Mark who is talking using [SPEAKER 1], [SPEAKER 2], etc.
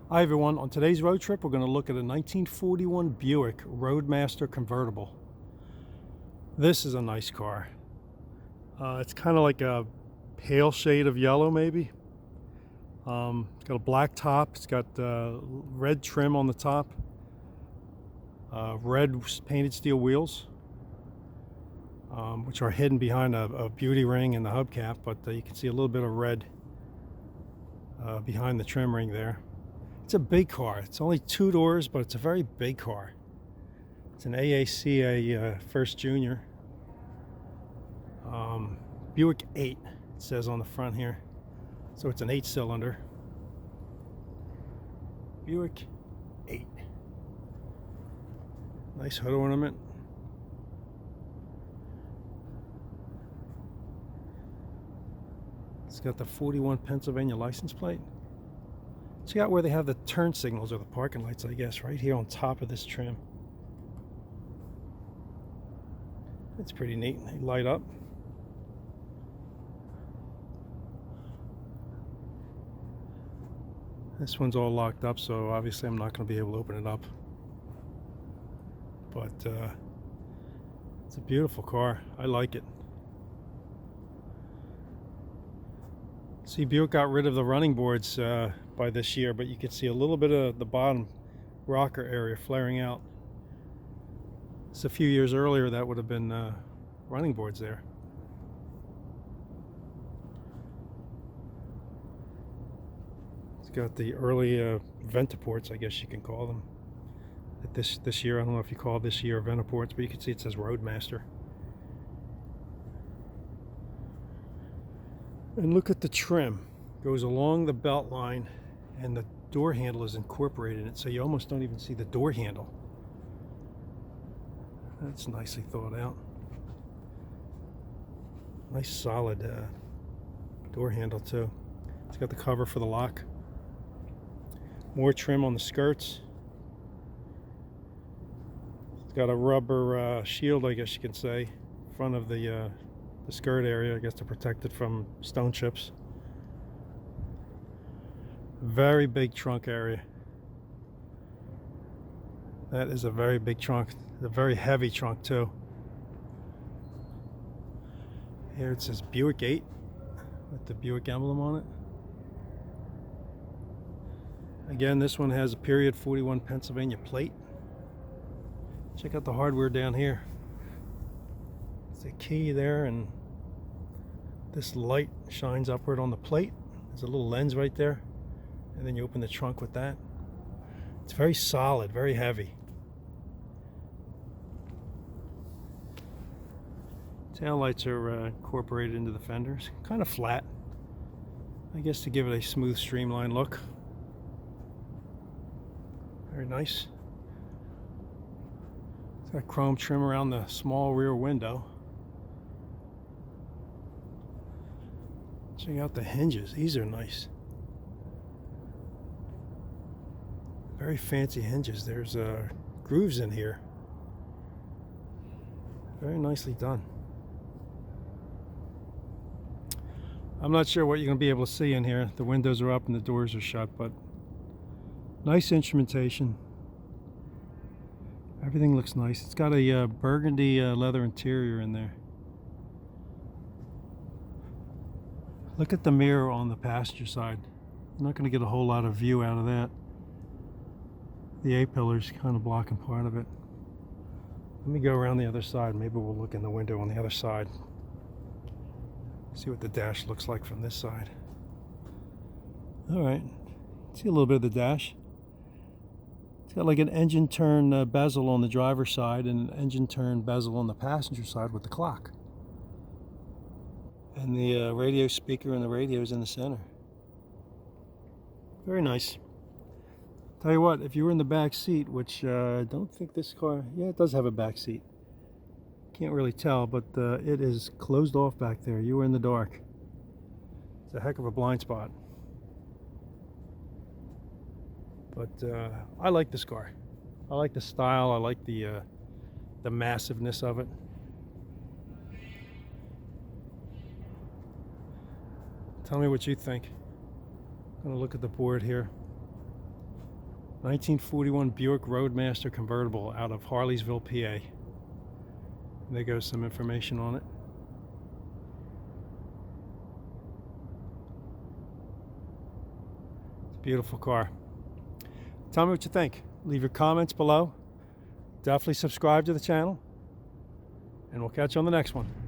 [SPEAKER 1] Hi everyone, on today's road trip we're going to look at a 1941 Buick Roadmaster convertible. This is a nice car. It's kind of like a pale shade of yellow maybe. It's got a black top, it's got red trim on the top, red painted steel wheels, which are hidden behind a beauty ring in the hubcap, but you can see a little bit of red behind the trim ring there. It's a big car. It's only 2 doors, but it's a very big car. It's an AACA First Junior. Buick 8, it says on the front here. So it's an 8-cylinder. Buick 8. Nice hood ornament. It's got the 41 Pennsylvania license plate. Check out where they have the turn signals or the parking lights, I guess, right here on top of this trim. It's pretty neat. They light up. This one's all locked up, so obviously I'm not going to be able to open it up. But it's a beautiful car. I like it. See, Buick got rid of the running boards by this year, but you can see a little bit of the bottom rocker area flaring out. It's a few years earlier that would have been running boards there. It's got the early ventiports, I guess you can call them. This year, I don't know if you call this year ventiports, but you can see it says Roadmaster. And look at the trim. It goes along the belt line, and the door handle is incorporated in it, so you almost don't even see the door handle. That's nicely thought out. Nice solid door handle too. It's got the cover for the lock. More trim on the skirts. It's got a rubber shield, I guess you can say, in front of the skirt area, I guess, to protect it from stone chips. Very big trunk area. That is a very big trunk. A very heavy trunk too. Here it says Buick 8 with the Buick emblem on it. Again, this one has a period 41 Pennsylvania plate. Check out the hardware down here. It's a key there, and this light shines upward on the plate. There's a little lens right there, and then you open the trunk with that. It's very solid, very heavy. Tail lights are incorporated into the fenders, kind of flat, I guess, to give it a smooth, streamlined look. Very nice. It's got chrome trim around the small rear window. Check out the hinges. These are nice. Very fancy hinges. There's grooves in here. Very nicely done. I'm not sure what you're going to be able to see in here. The windows are up and the doors are shut, but nice instrumentation. Everything looks nice. It's got a burgundy leather interior in there. Look at the mirror on the passenger side. You're not going to get a whole lot of view out of that. The A-pillar's kind of blocking part of it. Let me go around the other side. Maybe we'll look in the window on the other side. See what the dash looks like from this side. Alright, see a little bit of the dash. It's got like an engine turn bezel on the driver's side and an engine turn bezel on the passenger side with the clock. And the radio speaker and the radio is in the center. Very nice. Tell you what, if you were in the back seat, which I don't think this car, yeah, it does have a back seat. Can't really tell, but it is closed off back there. You were in the dark. It's a heck of a blind spot. But I like this car. I like the style. I like the massiveness of it. Tell me what you think. I'm going to look at the board here. 1941 Buick Roadmaster convertible out of Harleysville, PA. There goes some information on it. It's a beautiful car. Tell me what you think. Leave your comments below. Definitely subscribe to the channel. And we'll catch you on the next one.